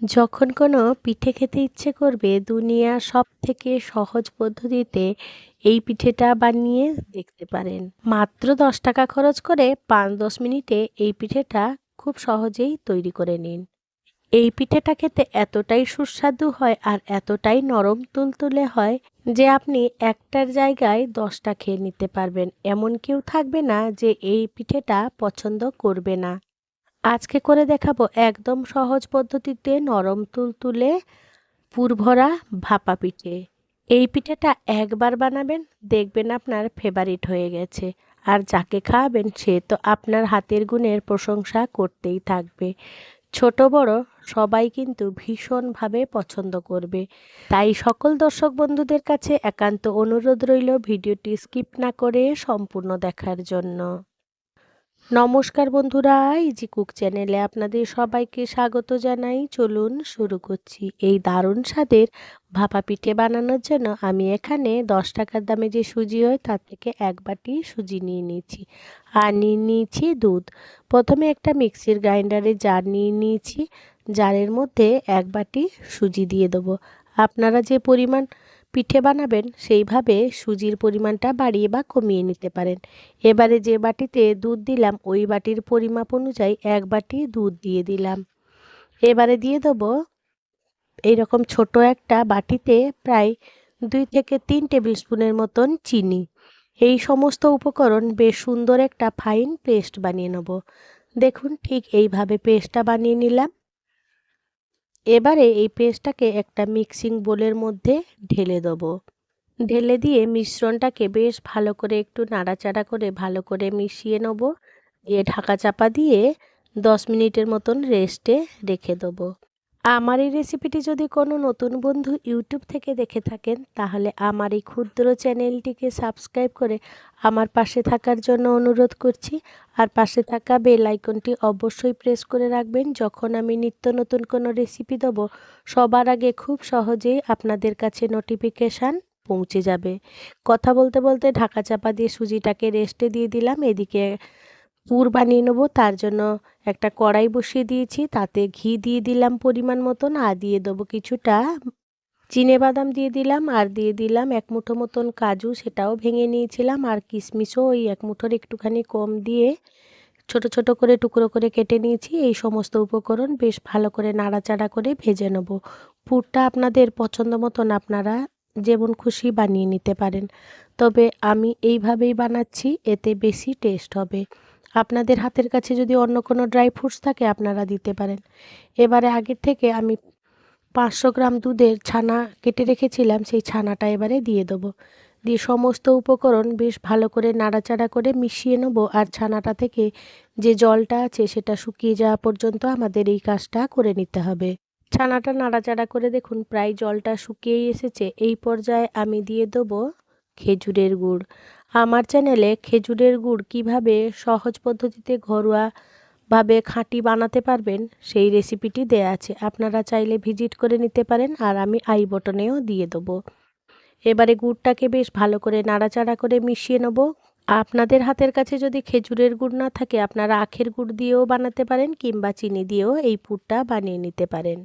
যখন কোনো পিঠে খেতে ইচ্ছে করবে দুনিয়ার সবথেকে সহজ পদ্ধতিতে এই পিঠেটা বানিয়ে দেখতে পারেন। মাত্র 10 টাকা খরচ করে 5-10 মিনিটে এই পিঠেটা খুব সহজেই তৈরি করে নিন। এই পিঠেটা খেতে এতটাই সুস্বাদু হয় আর এতটাই নরম তুলতুলে হয় যে আপনি একটার জায়গায় 10টা খেয়ে নিতে পারবেন। এমন কেউ থাকবে না যে এই পিঠেটা পছন্দ করবে না। আজকে করে দেখাবো একদম সহজ পদ্ধতিতে নরম তুলতুলে পুরভরা ভাপা পিঠে। এই পিঠেটা একবার বানাবেন, দেখবেন আপনার ফেভারিট হয়ে গেছে। আর যাকে খাওয়াবেন সে তো আপনার হাতের গুণের প্রশংসা করতেই থাকবে। ছোট বড় সবাই কিন্তু ভীষণভাবে পছন্দ করবে। তাই সকল দর্শক বন্ধুদের কাছে একান্ত অনুরোধ রইল ভিডিওটি স্কিপ না করে সম্পূর্ণ দেখার জন্য। নমস্কার বন্ধুরা, ইজি কুক চ্যানেলে আপনাদের সবাইকে স্বাগত জানাই। চলুন শুরু করছি। এই দারুণ স্বাদের ভাপা পিঠে বানানোর জন্য আমি এখানে 10 টাকার দামে যে সুজি হয় তার থেকে 1 বাটি সুজি নিয়ে নিয়েছি আর নিয়ে নিয়েছি দুধ। প্রথমে একটা মিক্সির গ্রাইন্ডারে জার নিয়ে নিয়েছি, জারের মধ্যে 1 বাটি সুজি দিয়ে দেবো। আপনারা যে পরিমাণ পিঠে বানাবেন সেইভাবে সুজির পরিমাণটা বাড়িয়ে বা কমিয়ে নিতে পারেন। এবারে যে বাটিতে দুধ দিলাম ওই বাটির পরিমাপ অনুযায়ী 1 বাটি দুধ দিয়ে দিলাম। এবারে দিয়ে দেবো এইরকম ছোট একটা বাটিতে প্রায় 2 থেকে 3 টেবিল স্পুনের মতন চিনি। এই সমস্ত উপকরণ বেশ সুন্দর একটা ফাইন পেস্ট বানিয়ে নেব। দেখুন ঠিক এইভাবে পেস্টটা বানিয়ে নিলাম। এবারে এই পেস্টটাকে একটা মিক্সিং বোলের মধ্যে ঢেলে দেবো। ঢেলে দিয়ে মিশ্রণটাকে বেশ ভালো করে একটু নাড়াচাড়া করে ভালো করে মিশিয়ে নেব। দিয়ে ঢাকা চাপা দিয়ে 10 মিনিটের মতন রেস্টে রেখে দেবো। আমার এই রেসিপিটি যদি কোনো নতুন বন্ধু ইউটিউব থেকে দেখে থাকেন তাহলে আমার এই ক্ষুদ্র চ্যানেলটিকে সাবস্ক্রাইব করে আমার পাশে থাকার জন্য অনুরোধ করছি। আর পাশে থাকা বেল আইকনটি অবশ্যই প্রেস করে রাখবেন। যখন আমি নিত্য নতুন কোনো রেসিপি দেবো সবার আগে খুব সহজেই আপনাদের কাছে নোটিফিকেশান পৌঁছে যাবে। কথা বলতে বলতে ঢাকা চাপা দিয়ে সুজিটাকে রেস্টে দিয়ে দিলাম। এদিকে পুর বানিয়ে নেবো, তার জন্য একটা কড়াই বসিয়ে দিয়েছি, তাতে ঘি দিয়ে দিলাম পরিমাণ মতন আর দিয়ে দেবো কিছুটা চিনেবাদাম দিয়ে দিলাম আর দিয়ে দিলাম 1 মুঠো মতন কাজু, সেটাও ভেঙে নিয়েছিলাম। আর কিশমিশও ওই 1 মুঠোর একটুখানি কম দিয়ে ছোট ছোট করে টুকরো করে কেটে নিয়েছি। এই সমস্ত উপকরণ বেশ ভালো করে নাড়াচাড়া করে ভেজে নেব। পুরটা আপনাদের পছন্দ মতন আপনারা যেমন খুশি বানিয়ে নিতে পারেন, তবে আমি এইভাবেই বানাচ্ছি, এতে বেশি টেস্ট হবে। আপনাদের হাতের কাছে যদি অন্য কোনো ড্রাই ফ্রুটস থাকে আপনারা দিতে পারেন। এবারে আগের থেকে আমি 500 গ্রাম দুধের ছানা কেটে রেখেছিলাম, সেই ছানাটা এবারে দিয়ে দেবো। দিয়ে সমস্ত উপকরণ বেশ ভালো করে নাড়াচাড়া করে মিশিয়ে নেবো। আর ছানাটা থেকে যে জলটা আছে সেটা শুকিয়ে যাওয়া পর্যন্ত আমাদের এই কাজটা করে নিতে হবে। ছানাটা নাড়াচাড়া করে দেখুন প্রায় জলটা শুকিয়েই এসেছে। এই পর্যায়ে আমি দিয়ে দেবো খেজুরের গুড়। আমার চ্যানেলে খেজুরের গুড় কিভাবে সহজ পদ্ধতিতে ঘরোয়াভাবে খাঁটি বানাতে পারবেন সেই রেসিপিটি দেয়া আছে, আপনারা চাইলে ভিজিট করে নিতে পারেন। আর আমি আই বটনেও দিয়ে দেবো। এবারে গুড়টাকে বেশ ভালো করে নাড়াচাড়া করে মিশিয়ে নেব। আপনাদের হাতের কাছে যদি খেজুরের গুড় না থাকে আপনারা আখের গুড় দিয়েও বানাতে পারেন কিংবা চিনি দিয়েও এই পুরটা বানিয়ে নিতে পারেন।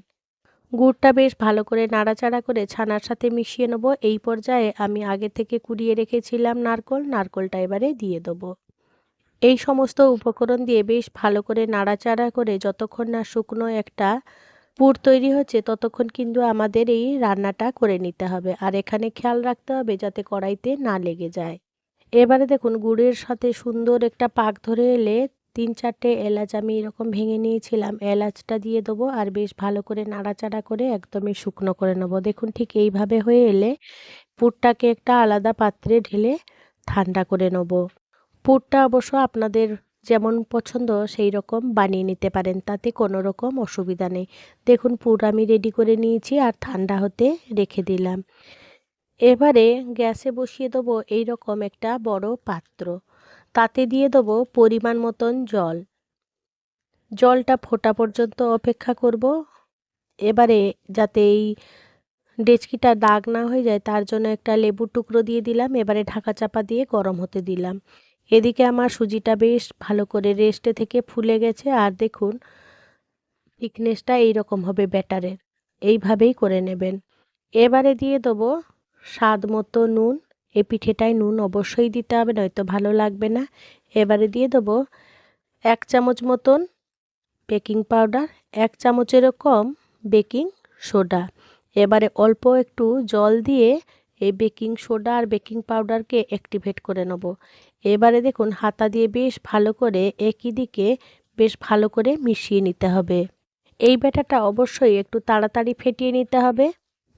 গুড়টা বেশ ভালো করে নাড়াচাড়া করে ছানার সাথে মিশিয়ে নেব। এই পর্যায়ে আমি আগে থেকে কুড়িয়ে রেখেছিলাম নারকোলটা এবারে দিয়ে দেবো। এই সমস্ত উপকরণ দিয়ে বেশ ভালো করে নাড়াচাড়া করে যতক্ষণ না শুকনো একটা পুর তৈরি হচ্ছে ততক্ষণ কিন্তু আমাদের এই রান্নাটা করে নিতে হবে। আর এখানে খেয়াল রাখতে হবে যাতে কড়াইতে না লেগে যায়। এবারে দেখুন গুড়ের সাথে সুন্দর একটা পাক ধরে এলে 3-4টে এলাচ আমি এরকম ভেঙে নিয়েছিলাম, এলাচটা দিয়ে দেবো। আর বেশ ভালো করে নাড়াচাড়া করে একদমই শুকনো করে নেবো। দেখুন ঠিক এইভাবে হয়ে এলে পুরটাকে একটা আলাদা পাত্রে ঢেলে ঠান্ডা করে নেবো। পুরটা অবশ্য আপনাদের যেমন পছন্দ সেই রকম বানিয়ে নিতে পারেন, তাতে কোনো রকম অসুবিধা নেই। দেখুন পুর আমি রেডি করে নিয়েছি আর ঠান্ডা হতে রেখে দিলাম। এবারে গ্যাসে বসিয়ে দেবো এই রকম একটা বড় পাত্র, তাতে দিয়ে দেবো পরিমাণ মতন জল। জলটা ফোটা পর্যন্ত অপেক্ষা করব। এবারে যাতে এই ডেচকিটা দাগ না হয়ে যায় তার জন্য একটা লেবুর টুকরো দিয়ে দিলাম। এবারে ঢাকা চাপা দিয়ে গরম হতে দিলাম। এদিকে আমার সুজিটা বেশ ভালো করে রেস্টে থেকে ফুলে গেছে। আর দেখুন থিকনেসটা এইরকম হবে ব্যাটারের, এইভাবেই করে নেবেন। এবারে দিয়ে দেবো স্বাদ মতো নুন। এই পিঠেটায় নুন অবশ্যই দিতে হবে, নয়তো ভালো লাগবে না। এবারে দিয়ে দেবো 1 চামচ মতন বেকিং পাউডার, 1 চামচেরও কম বেকিং সোডা। এবারে অল্প একটু জল দিয়ে এই বেকিং সোডা আর বেকিং পাউডারকে অ্যাক্টিভেট করে নেব। এবারে দেখুন হাতা দিয়ে বেশ ভালো করে একই দিকে বেশ ভালো করে মিশিয়ে নিতে হবে। এই ব্যাটারটা অবশ্যই একটু তাড়াতাড়ি ফেটিয়ে নিতে হবে।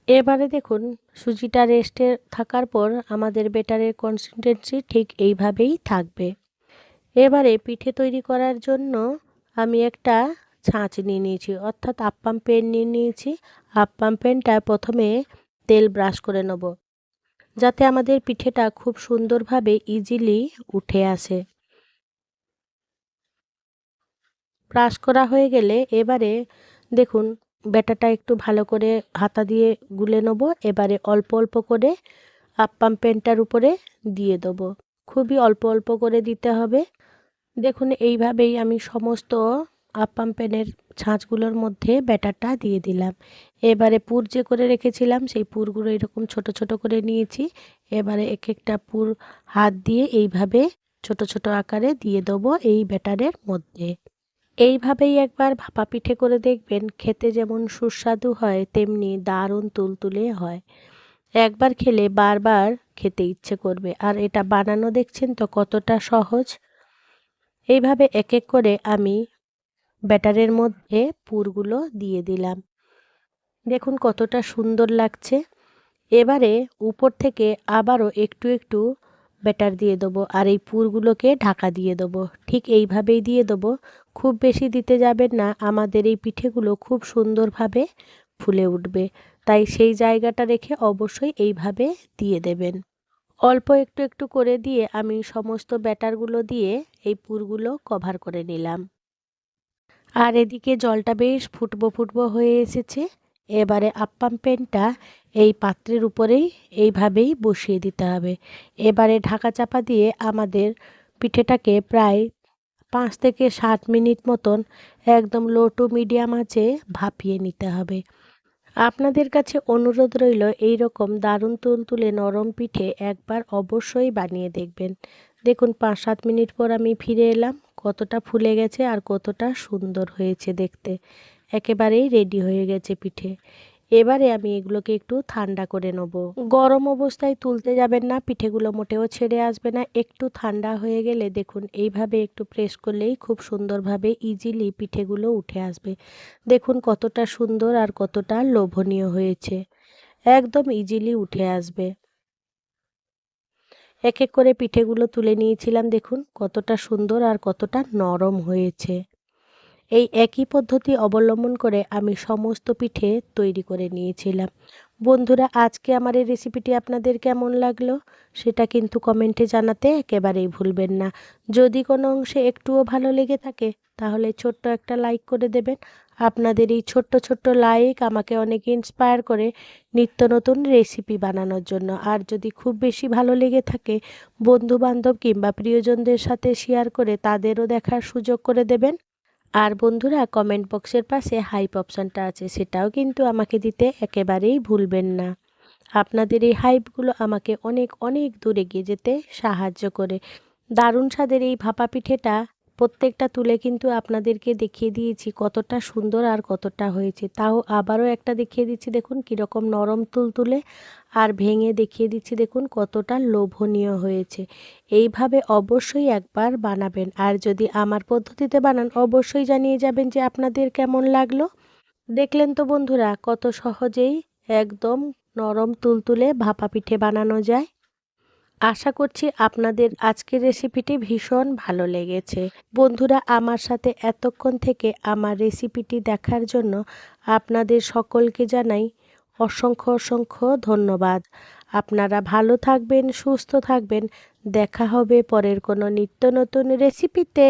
এবারে দেখুন সুজিটা রেস্টে থাকার পর আমাদের ব্যাটারের কনসিস্টেন্সি ঠিক এইভাবেই থাকবে। এবারে পিঠে তৈরি করার জন্য আমি একটা ছাঁচ নিয়ে নিয়েছি, অর্থাৎ আপ্পাম প্যান নিয়ে নিয়েছি। আপ্পাম প্যানটা প্রথমে তেল ব্রাশ করে নেব, যাতে আমাদের পিঠেটা খুব সুন্দরভাবে ইজিলি উঠে আসে। ব্রাশ করা হয়ে গেলে এবারে দেখুন ব্যাটারটা একটু ভালো করে হাতা দিয়ে গুলে নেব। এবারে অল্প অল্প করে আপ্পাম প্যানটার উপরে দিয়ে দেবো, খুবই অল্প অল্প করে দিতে হবে। দেখুন এইভাবেই আমি সমস্ত আপ্পাম প্যানের ছাঁচগুলোর মধ্যে ব্যাটারটা দিয়ে দিলাম। এবারে পুর যে করে রেখেছিলাম সেই পুরগুলো এরকম ছোট ছোট করে নিয়েছি। এবারে এক একটা পুর হাত দিয়ে এইভাবে ছোট ছোট আকারে দিয়ে দেবো এই ব্যাটারের মধ্যে। এইভাবেই একবার ভাপা পিঠে করে দেখবেন, খেতে যেমন সুস্বাদু হয় তেমনি দারুণ তুলতুলে হয়। একবার খেলে বারবার খেতে ইচ্ছে করবে। আর এটা বানানো দেখছেন তো কতটা সহজ। এইভাবে এক এক করে আমি ব্যাটারের মধ্যে পুরগুলো দিয়ে দিলাম, দেখুন কতটা সুন্দর লাগছে। এবারে উপর থেকে আবারও একটু একটু ব্যাটার দিয়ে দেবো আর এই পুরগুলোকে ঢাকা দিয়ে দেবো। ঠিক এইভাবেই দিয়ে দেবো, খুব বেশি দিতে যাবেন না, আমাদের এই পিঠেগুলো খুব সুন্দরভাবে ফুলে উঠবে। তাই সেই জায়গাটা রেখে অবশ্যই এইভাবে দিয়ে দেবেন। অল্প একটু একটু করে দিয়ে আমি সমস্ত ব্যাটারগুলো দিয়ে এই পুরগুলো কভার করে নিলাম। আর এদিকে জলটা বেশ ফুটবো ফুটবো হয়ে এসেছে। এবারে আপ্পাম প্যানটা এই পাত্রের উপরেই এইভাবেই বসিয়ে দিতে হবে। এবারে ঢাকা চাপা দিয়ে আমাদের পিঠেটাকে প্রায় 5 থেকে 7 মিনিট মতন একদম লো টু মিডিয়াম আঁচে ভাপিয়ে নিতে হবে। আপনাদের কাছে অনুরোধ রইল এই রকম দারুণ তুলতুলে নরম পিঠে একবার অবশ্যই বানিয়ে দেখবেন। দেখুন 5-7 মিনিট পর আমি ফিরে এলাম, কতটা ফুলে গেছে আর কতটা সুন্দর হয়েছে দেখতে। একেবারেই রেডি হয়ে গেছে পিঠে। এবারে আমি এগুলোকে একটু ঠান্ডা করে নেব। গরম অবস্থায় তুলতে যাবেন না, পিঠেগুলো মোটেও ছেড়ে আসবে না। একটু ঠান্ডা হয়ে গেলে দেখুন এইভাবে একটু প্রেস করলেই খুব সুন্দরভাবে ইজিলি পিঠেগুলো উঠে আসবে। দেখুন কতটা সুন্দর আর কতটা লোভনীয় হয়েছে, একদম ইজিলি উঠে আসবে। এক এক করে পিঠেগুলো তুলে নিয়েছিলাম, দেখুন কতটা সুন্দর আর কতটা নরম হয়েছে। এই একই পদ্ধতি অবলম্বন করে আমি সমস্ত পিঠে তৈরি করে নিয়েছিলাম। বন্ধুরা আজকে আমার এই রেসিপিটি আপনাদের কেমন লাগলো সেটা কিন্তু কমেন্টে জানাতে একেবারেই ভুলবেন না। যদি কোনো অংশে একটুও ভালো লেগে থাকে তাহলে ছোট্ট একটা লাইক করে দেবেন। আপনাদের এই ছোট্ট ছোট্ট লাইক আমাকে অনেক ইন্সপায়ার করে নিত্য নতুন রেসিপি বানানোর জন্য। আর যদি খুব বেশি ভালো লেগে থাকে বন্ধু বান্ধব কিংবা প্রিয়জনদের সাথে শেয়ার করে তাদেরও দেখার সুযোগ করে দেবেন। আর বন্ধুরা কমেন্ট বক্সের পাশে হাইপ অপশানটা আছে, সেটাও কিন্তু আমাকে দিতে একেবারেই ভুলবেন না। আপনাদের এই হাইপগুলো আমাকে অনেক অনেক দূর এগিয়ে যেতে সাহায্য করে। দারুণ স্বাদের এই ভাপা পিঠেটা প্রত্যেকটা তুলে কিন্তু আপনাদেরকে দেখিয়ে দিয়েছি কতটা সুন্দর আর কতটা হয়েছে। তাও আবারও একটা দেখিয়ে দিচ্ছি, দেখুন কীরকম নরম তুলতুলে, আর ভেঙে দেখিয়ে দিচ্ছি দেখুন কতটা লোভনীয় হয়েছে। এইভাবে অবশ্যই একবার বানাবেন, আর যদি আমার পদ্ধতিতে বানান অবশ্যই জানিয়ে যাবেন যে আপনাদের কেমন লাগলো। দেখলেন তো বন্ধুরা কত সহজেই একদম নরম তুলতুলে ভাপা পিঠে বানানো যায়। আশা করছি আপনাদের আজকের রেসিপিটি ভীষণ ভালো লেগেছে। বন্ধুরা আমার সাথে এতক্ষণ থেকে আমার রেসিপিটি দেখার জন্য আপনাদের সকলকে জানাই অসংখ্য অসংখ্য ধন্যবাদ। আপনারা ভালো থাকবেন, সুস্থ থাকবেন। দেখা হবে পরের কোনো নিত্য নতুন রেসিপিতে।